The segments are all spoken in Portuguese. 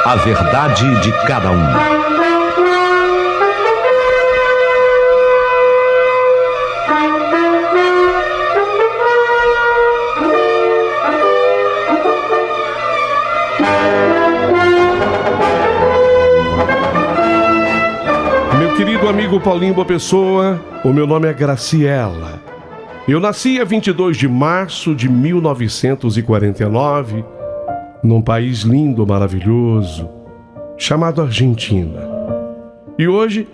A verdade de cada um. Meu querido amigo Paulinho Boa Pessoa, o meu nome é Graciela. Eu nasci a 22 de março de 1949, num país lindo, maravilhoso, chamado Argentina. E hoje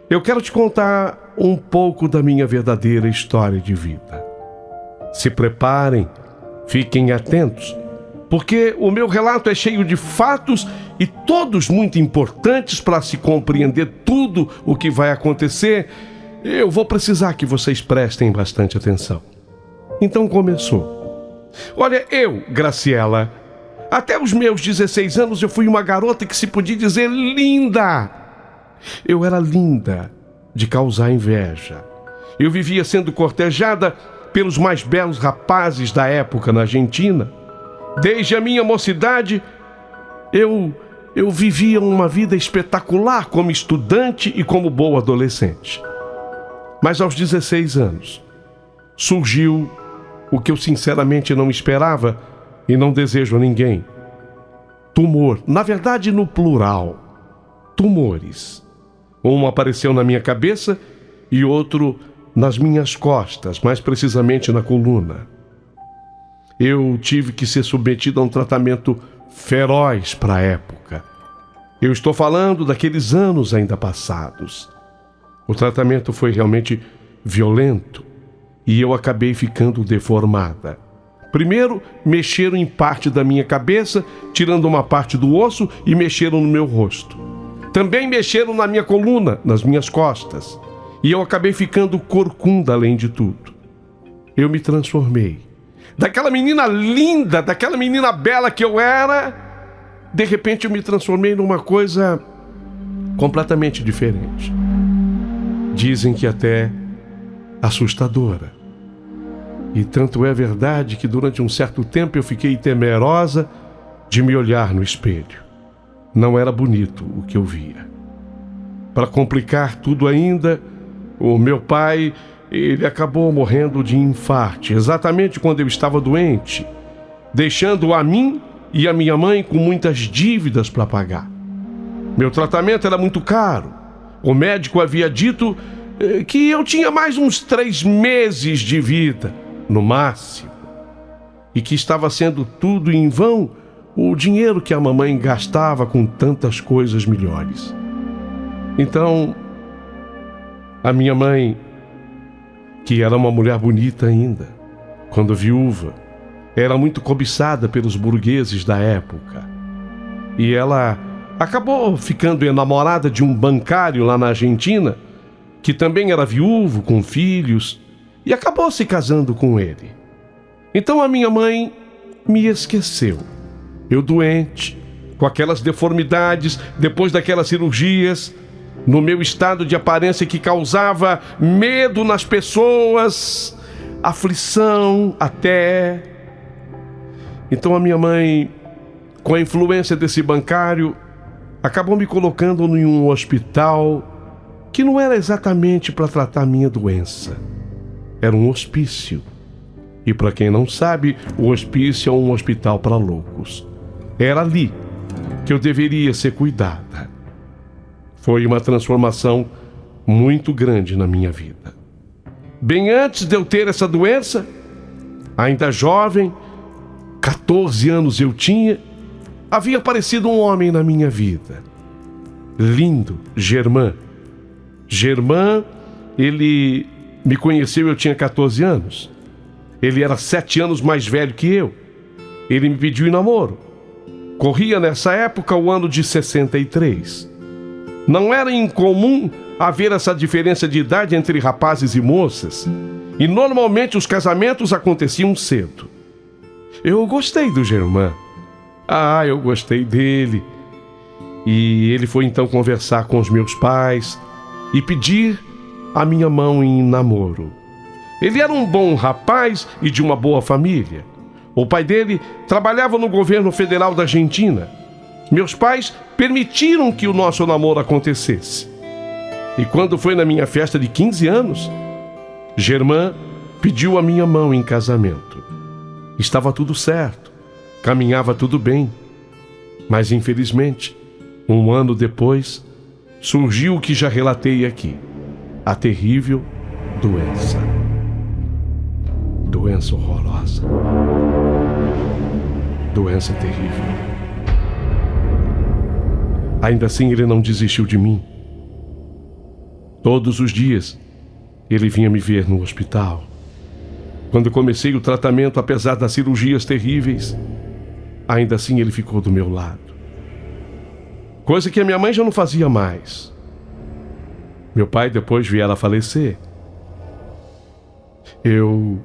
eu quero te contar um pouco da minha verdadeira história de vida. Se preparem, fiquem atentos, porque o meu relato é cheio de fatos e todos muito importantes para se compreender tudo o que vai acontecer. Eu vou precisar que vocês prestem bastante atenção. Então começou. Olha, eu, Graciela, até os meus 16 anos eu fui uma garota que se podia dizer linda. Eu era linda, de causar inveja. Eu vivia sendo cortejada pelos mais belos rapazes da época na Argentina. Desde a minha mocidade, eu vivia uma vida espetacular como estudante e como boa adolescente. Mas aos 16 anos, surgiu o que eu sinceramente não esperava e não desejo a ninguém. Tumor, na verdade no plural, tumores. Um apareceu na minha cabeça e outro nas minhas costas, mais precisamente na coluna. Eu tive que ser submetido a um tratamento feroz para a época. Eu estou falando daqueles anos ainda passados. O tratamento foi realmente violento e eu acabei ficando deformada. Primeiro, mexeram em parte da minha cabeça, tirando uma parte do osso e mexeram no meu rosto. Também mexeram na minha coluna, nas minhas costas. E eu acabei ficando corcunda além de tudo. Eu me transformei. Daquela menina linda, daquela menina bela que eu era, de repente eu me transformei numa coisa completamente diferente. Dizem que até assustadora. E tanto é verdade que durante um certo tempo eu fiquei temerosa de me olhar no espelho. Não era bonito o que eu via. Para complicar tudo ainda, o meu pai, ele acabou morrendo de infarto, exatamente quando eu estava doente, deixando a mim e a minha mãe com muitas dívidas para pagar. Meu tratamento era muito caro. O médico havia dito que eu tinha mais uns 3 meses de vida, no máximo, e que estava sendo tudo em vão o dinheiro que a mamãe gastava com tantas coisas melhores. Então, a minha mãe, que era uma mulher bonita ainda, quando viúva, era muito cobiçada pelos burgueses da época. E ela acabou ficando enamorada de um bancário lá na Argentina, que também era viúvo, com filhos, e acabou se casando com ele. Então a minha mãe me esqueceu. Eu doente, com aquelas deformidades, depois daquelas cirurgias, no meu estado de aparência que causava medo nas pessoas, aflição até. Então a minha mãe, com a influência desse bancário, acabou me colocando em um hospital que não era exatamente para tratar minha doença. Era um hospício. E para quem não sabe, o hospício é um hospital para loucos. Era ali que eu deveria ser cuidada. Foi uma transformação muito grande na minha vida. Bem antes de eu ter essa doença, ainda jovem, 14 anos eu tinha, havia aparecido um homem na minha vida. Lindo, Germán. Germán, ele me conheceu, eu tinha 14 anos. Ele era 7 anos mais velho que eu. Ele me pediu em namoro. Corria nessa época o ano de 63. Não era incomum haver essa diferença de idade entre rapazes e moças. E normalmente os casamentos aconteciam cedo. Eu gostei do Germán. Eu gostei dele. E ele foi então conversar com os meus pais e pedir a minha mão em namoro. Ele era um bom rapaz e de uma boa família. O pai dele trabalhava no governo federal da Argentina. Meus pais permitiram que o nosso namoro acontecesse. E quando foi na minha festa de 15 anos, Germã pediu a minha mão em casamento. Estava tudo certo, caminhava tudo bem. Mas, infelizmente, um ano depois, surgiu o que já relatei aqui: a terrível doença. Doença horrorosa. Doença terrível. Ainda assim, ele não desistiu de mim. Todos os dias, ele vinha me ver no hospital. Quando comecei o tratamento, apesar das cirurgias terríveis, ainda assim ele ficou do meu lado. Coisa que a minha mãe já não fazia mais. Meu pai depois viera a falecer. Eu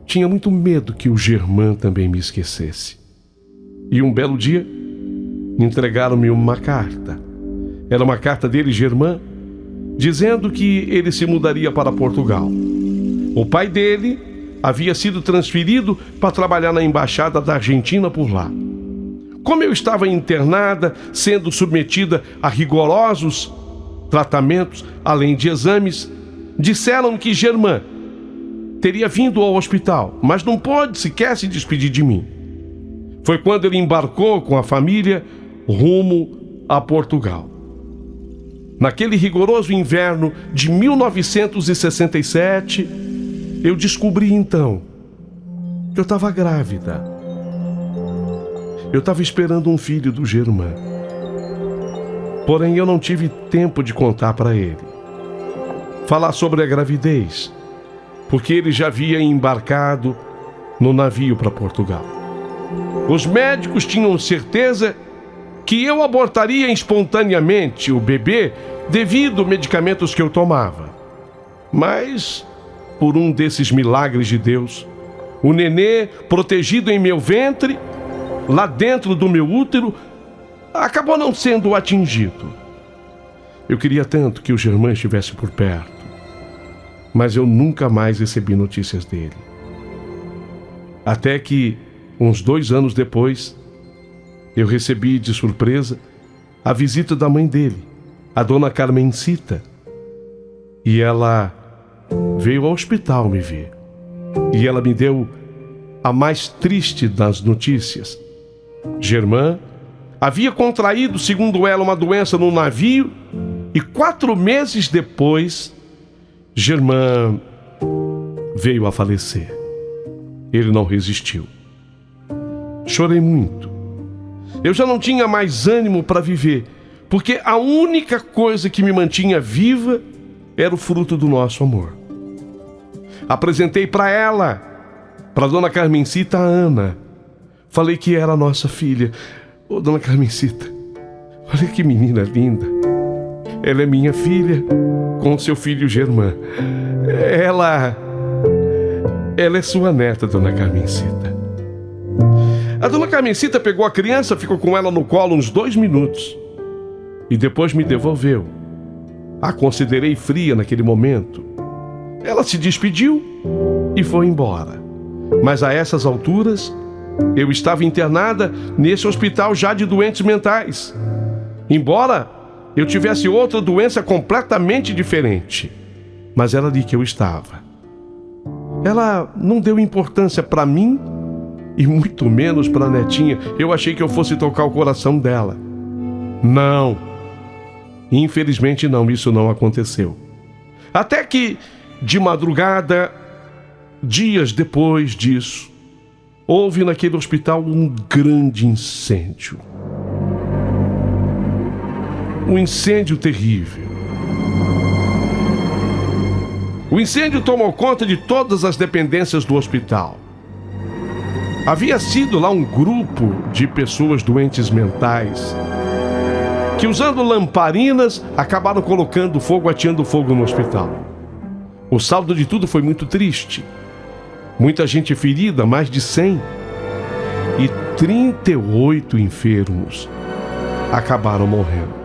tinha muito medo que o Germã também me esquecesse. E um belo dia, entregaram-me uma carta. Era uma carta dele, Germã, dizendo que ele se mudaria para Portugal. O pai dele havia sido transferido para trabalhar na embaixada da Argentina por lá. Como eu estava internada, sendo submetida a rigorosos tratamentos, além de exames, disseram que Germã teria vindo ao hospital, mas não pôde sequer se despedir de mim. Foi quando ele embarcou com a família rumo a Portugal. Naquele rigoroso inverno de 1967, eu descobri então que eu estava grávida. Eu estava esperando um filho do Germã. Porém, eu não tive tempo de contar para ele. Falar sobre a gravidez, porque ele já havia embarcado no navio para Portugal. Os médicos tinham certeza que eu abortaria espontaneamente o bebê devido aos medicamentos que eu tomava. Mas, por um desses milagres de Deus, o nenê, protegido em meu ventre, lá dentro do meu útero, acabou não sendo atingido. Eu queria tanto que o Germã estivesse por perto, mas eu nunca mais recebi notícias dele. Até que, uns 2 anos depois, eu recebi de surpresa a visita da mãe dele, a dona Carmencita. E ela veio ao hospital me ver. E ela me deu a mais triste das notícias. Germã havia contraído, segundo ela, uma doença no navio e 4 meses depois, Germã veio a falecer. Ele não resistiu. Chorei muito. Eu já não tinha mais ânimo para viver, porque a única coisa que me mantinha viva era o fruto do nosso amor. Apresentei para ela, para dona Carmencita, a Ana. Falei que era a nossa filha. Ô, dona Carmencita, olha que menina linda. Ela é minha filha, com seu filho Germã. Ela é sua neta, dona Carmencita. A dona Carmencita pegou a criança, ficou com ela no colo uns 2 minutos e depois me devolveu. A considerei fria naquele momento. Ela se despediu e foi embora. Mas a essas alturas, eu estava internada nesse hospital já de doentes mentais. Embora eu tivesse outra doença completamente diferente, mas era ali que eu estava. Ela não deu importância para mim e muito menos para a netinha. Eu achei que eu fosse tocar o coração dela. Não. Infelizmente não, isso não aconteceu. Até que, de madrugada, dias depois disso, houve naquele hospital um grande incêndio. Um incêndio terrível. O incêndio tomou conta de todas as dependências do hospital. Havia sido lá um grupo de pessoas doentes mentais que, usando lamparinas, acabaram colocando fogo, ateando fogo no hospital. O saldo de tudo foi muito triste. Muita gente ferida, mais de 100. E 38 enfermos acabaram morrendo.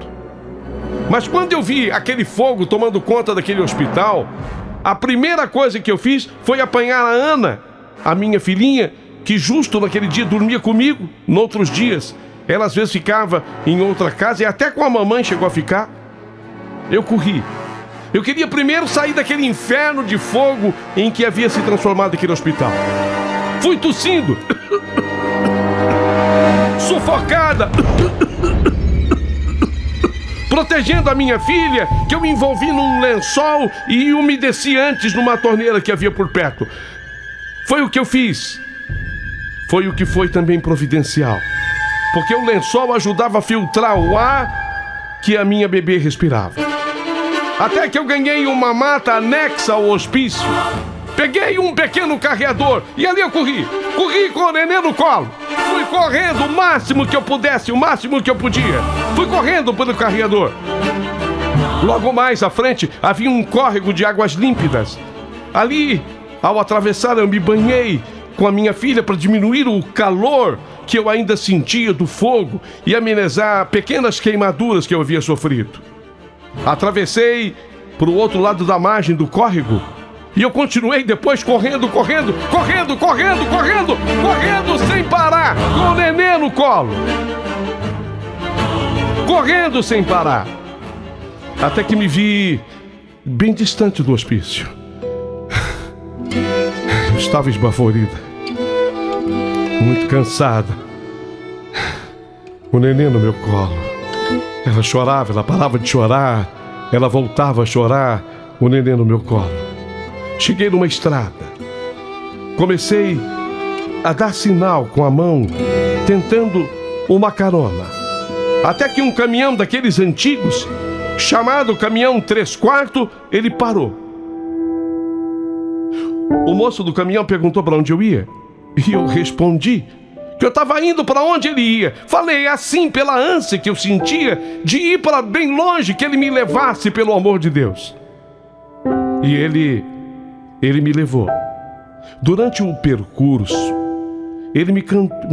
Mas quando eu vi aquele fogo tomando conta daquele hospital, a primeira coisa que eu fiz foi apanhar a Ana, a minha filhinha, que justo naquele dia dormia comigo. Noutros dias, Ela às vezes ficava em outra casa e até com a mamãe chegou a ficar. Eu corri. Eu queria primeiro sair daquele inferno de fogo em que havia se transformado aquele hospital. Fui tossindo, sufocada, protegendo a minha filha, que eu me envolvi num lençol e umedeci antes numa torneira que havia por perto. Foi o que eu fiz. Foi o que foi também providencial, porque o lençol ajudava a filtrar o ar que a minha bebê respirava. Até que eu ganhei uma mata anexa ao hospício. Peguei um pequeno carreador e ali eu corri. Corri com o neném no colo. Fui correndo o máximo que eu pudesse, o máximo que eu podia. Fui correndo pelo carreador. Logo mais à frente havia um córrego de águas límpidas. Ali, ao atravessar, eu me banhei com a minha filha para diminuir o calor que eu ainda sentia do fogo e amenizar pequenas queimaduras que eu havia sofrido. Atravessei para o outro lado da margem do córrego e eu continuei depois correndo sem parar, com o neném no colo. Correndo sem parar. Até que me vi bem distante do hospício. Eu estava esbaforida, muito cansada. O neném no meu colo. Ela chorava, ela parava de chorar, ela voltava a chorar, o neném no meu colo. Cheguei numa estrada. Comecei a dar sinal com a mão, tentando uma carona. Até que um caminhão daqueles antigos, chamado caminhão 3/4, ele parou. O moço do caminhão perguntou para onde eu ia e eu respondi que eu estava indo para onde ele ia. Falei assim pela ânsia que eu sentia de ir para bem longe, que ele me levasse pelo amor de Deus. E ele me levou. Durante o percurso, ele me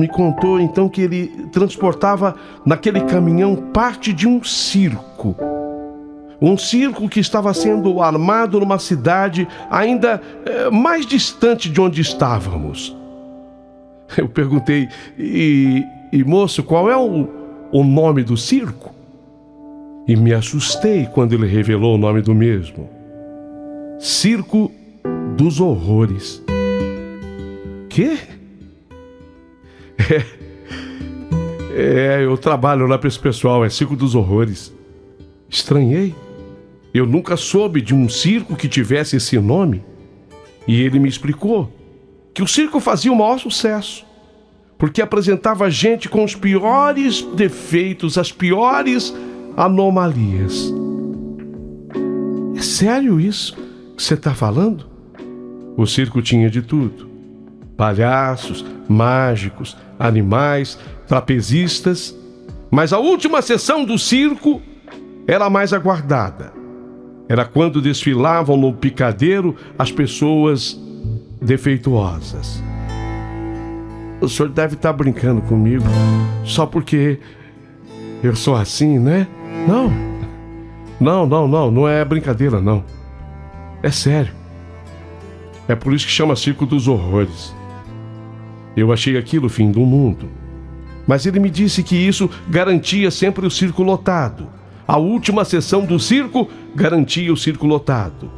contou então que ele transportava naquele caminhão parte de um circo. Um circo que estava sendo armado numa cidade ainda mais distante de onde estávamos. Eu perguntei, e moço, qual é o nome do circo? E me assustei quando ele revelou o nome do mesmo. Circo dos Horrores. Quê? Eu trabalho lá para esse pessoal, é Circo dos Horrores. Estranhei. Eu nunca soube de um circo que tivesse esse nome. E ele me explicou que o circo fazia o maior sucesso, porque apresentava gente com os piores defeitos, as piores anomalias. É sério isso que você está falando? O circo tinha de tudo: palhaços, mágicos, animais, trapezistas. Mas a última sessão do circo era a mais aguardada. Era quando desfilavam no picadeiro as pessoas defeituosas. O senhor deve estar brincando comigo só porque eu sou assim, né? Não é brincadeira, não. É sério. É por isso que chama Circo dos Horrores. Eu achei aquilo o fim do mundo. Mas ele me disse que isso garantia sempre o circo lotado. A última sessão do circo garantia o circo lotado.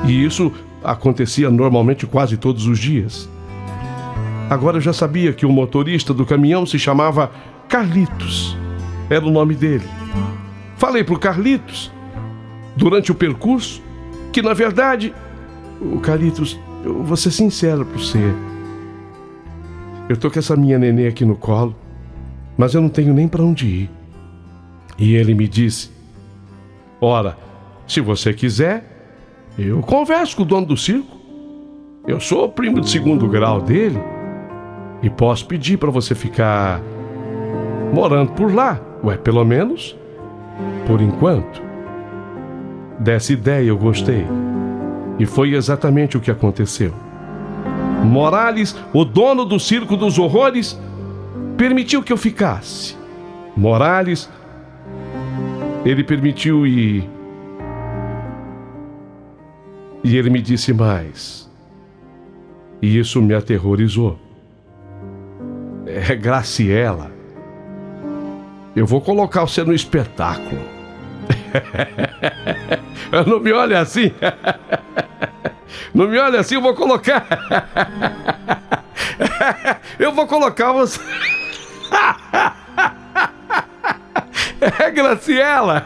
E isso acontecia normalmente quase todos os dias. Agora eu já sabia que o motorista do caminhão se chamava Carlitos. Era o nome dele. Falei pro Carlitos, durante o percurso, que na verdade, o Carlitos, eu vou ser sincero pra você. Eu tô com essa minha nenê aqui no colo, mas eu não tenho nem pra onde ir. E ele me disse: ora, se você quiser, eu converso com o dono do circo. Eu sou primo de 2º grau dele e posso pedir para você ficar morando por lá. Ué, pelo menos por enquanto. Dessa ideia eu gostei. E foi exatamente o que aconteceu. Morales, o dono do Circo dos Horrores, permitiu que eu ficasse. Morales, ele permitiu e ele me disse mais. E isso me aterrorizou. É Graciela, Eu vou colocar você no espetáculo. Não me olhe assim. Não me olhe assim, eu vou colocar. Eu vou colocar você. Graciela.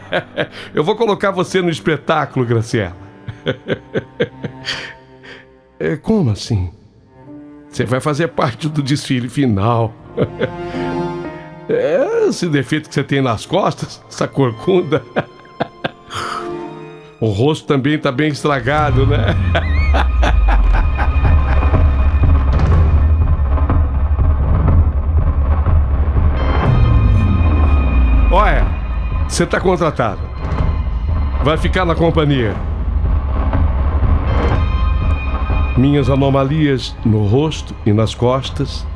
Eu vou colocar você no espetáculo, Graciela. Como assim? Você vai fazer parte do desfile final. Esse defeito que você tem nas costas, essa corcunda. O rosto também tá bem estragado, né? Olha, você tá contratado. Vai ficar na companhia. Minhas anomalias no rosto e nas costas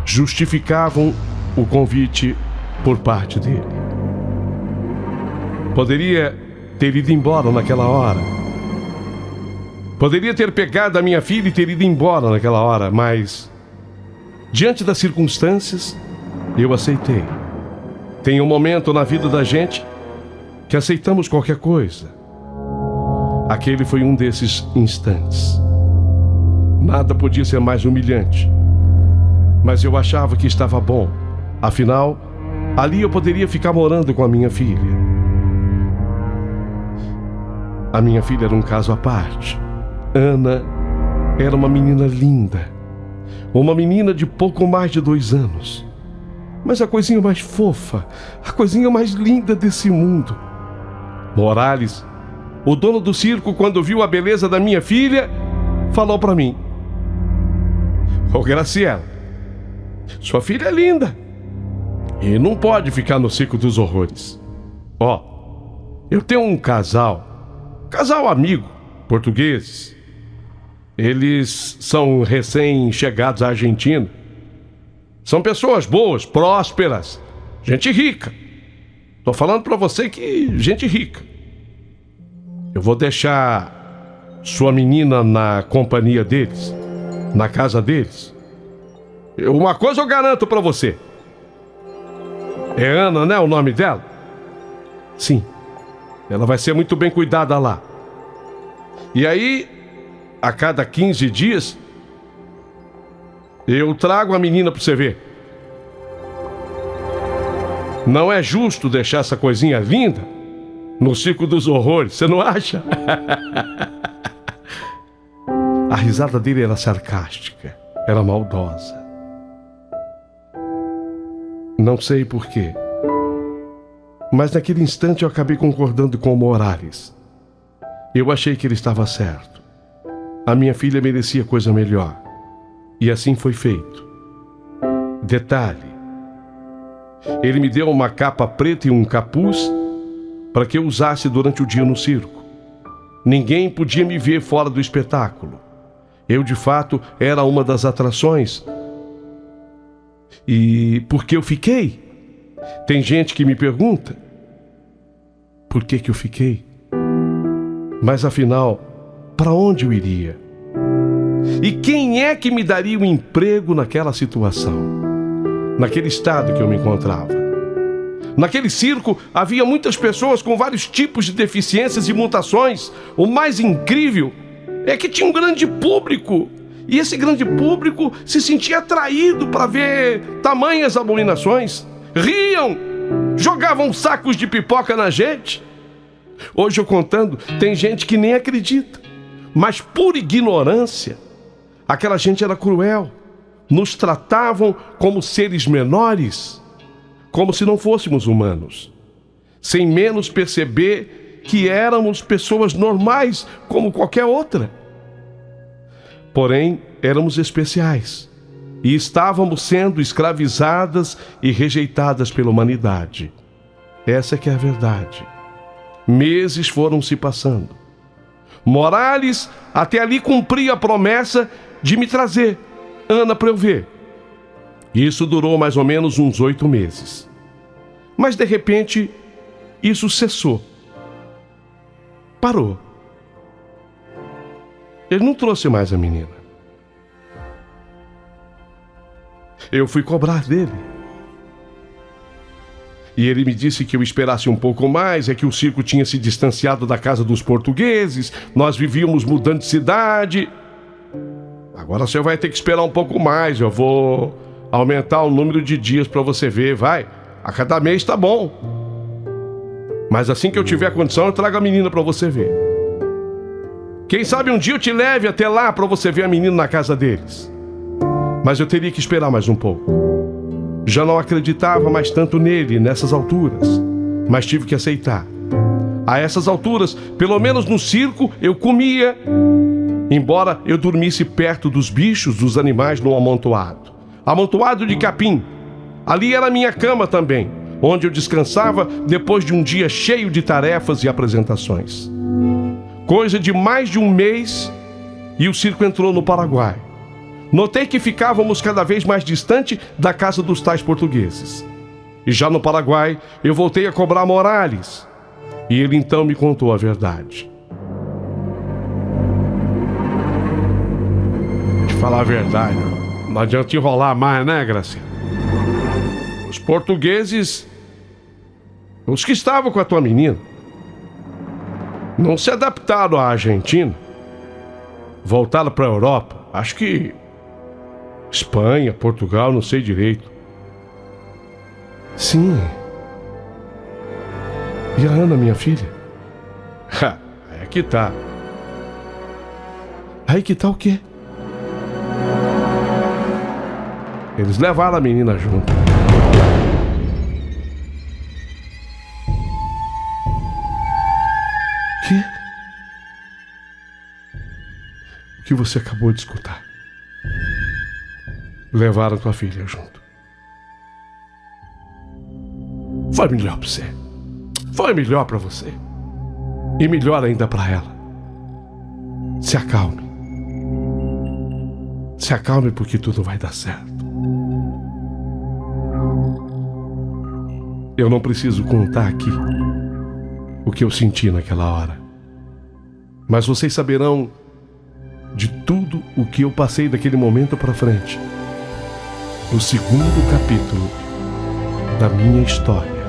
justificavam o convite por parte dele. Poderia ter ido embora naquela hora. Poderia ter pegado a minha filha e ter ido embora naquela hora, mas, diante das circunstâncias, eu aceitei. Tem um momento na vida da gente que aceitamos qualquer coisa. Aquele foi um desses instantes. Nada podia ser mais humilhante. Mas eu achava que estava bom. Afinal, ali eu poderia ficar morando com a minha filha. A minha filha era um caso à parte. Ana era uma menina linda. Uma menina de pouco mais de 2 anos. Mas a coisinha mais fofa, a coisinha mais linda desse mundo. Morales, o dono do circo, quando viu a beleza da minha filha, falou para mim: "Ô Graciela, sua filha é linda e não pode ficar no circo dos horrores. Ó, eu tenho um casal amigo, portugueses. Eles são recém-chegados à Argentina. São pessoas boas, prósperas, gente rica. Tô falando pra você que gente rica. Eu vou deixar sua menina na companhia deles, na casa deles. Uma coisa eu garanto pra você. É Ana, né, o nome dela? Sim. Ela vai ser muito bem cuidada lá. E aí, a cada 15 dias, eu trago a menina pra você ver. Não é justo deixar essa coisinha linda no circo dos horrores, você não acha?" A risada dele era sarcástica, era maldosa. Não sei porquê, mas naquele instante eu acabei concordando com o Morales. Eu achei que ele estava certo. A minha filha merecia coisa melhor. E assim foi feito. Detalhe: ele me deu uma capa preta e um capuz para que eu usasse durante o dia no circo. Ninguém podia me ver fora do espetáculo. Eu, de fato, era uma das atrações. E por que eu fiquei? Tem gente que me pergunta por que eu fiquei. Mas afinal, para onde eu iria? E quem é que me daria um emprego naquela situação? Naquele estado que eu me encontrava? Naquele circo havia muitas pessoas com vários tipos de deficiências e mutações. O mais incrível é que tinha um grande público. E esse grande público se sentia atraído para ver tamanhas abominações. Riam, jogavam sacos de pipoca na gente. Hoje eu contando, tem gente que nem acredita. Mas por ignorância, aquela gente era cruel. Nos tratavam como seres menores, como se não fôssemos humanos, sem menos perceber que éramos pessoas normais como qualquer outra. Porém, éramos especiais e estávamos sendo escravizadas e rejeitadas pela humanidade. Essa é que é a verdade. Meses foram se passando. Morales até ali cumpria a promessa de me trazer Ana para eu ver. Isso durou mais ou menos uns 8 meses. Mas de repente, isso cessou. Parou. Ele não trouxe mais a menina. Eu fui cobrar dele. E ele me disse que eu esperasse um pouco mais, é que o circo tinha se distanciado da casa dos portugueses, nós vivíamos mudando de cidade. Agora você vai ter que esperar um pouco mais, eu vou aumentar o número de dias para você ver, vai. A cada mês tá bom. Mas assim que eu tiver condição, eu trago a menina para você ver. Quem sabe um dia eu te leve até lá para você ver a menina na casa deles. Mas eu teria que esperar mais um pouco. Já não acreditava mais tanto nele nessas alturas, mas tive que aceitar. A essas alturas, pelo menos no circo, eu comia, embora eu dormisse perto dos bichos, dos animais no amontoado. Amontoado de capim. Ali era a minha cama também, onde eu descansava depois de um dia cheio de tarefas e apresentações. Coisa de mais de um mês e o circo entrou no Paraguai. Notei que ficávamos cada vez mais distante da casa dos tais portugueses. E já no Paraguai, eu voltei a cobrar Morales. E ele então me contou a verdade. De falar a verdade, não adianta enrolar mais, né, Graciela? Os portugueses, os que estavam com a tua menina, não se adaptaram à Argentina. Voltaram para a Europa, acho que Espanha, Portugal, não sei direito. Sim. E a Ana, minha filha? Aí que tá. Aí que tá o quê? Eles levaram a menina junto. Que? O que você acabou de escutar? Levaram tua filha junto. Foi melhor pra você. Foi melhor pra você. E melhor ainda pra ela. Se acalme. Se acalme porque tudo vai dar certo. Eu não preciso contar aqui o que eu senti naquela hora. Mas vocês saberão de tudo o que eu passei daquele momento pra frente. O segundo capítulo da minha história.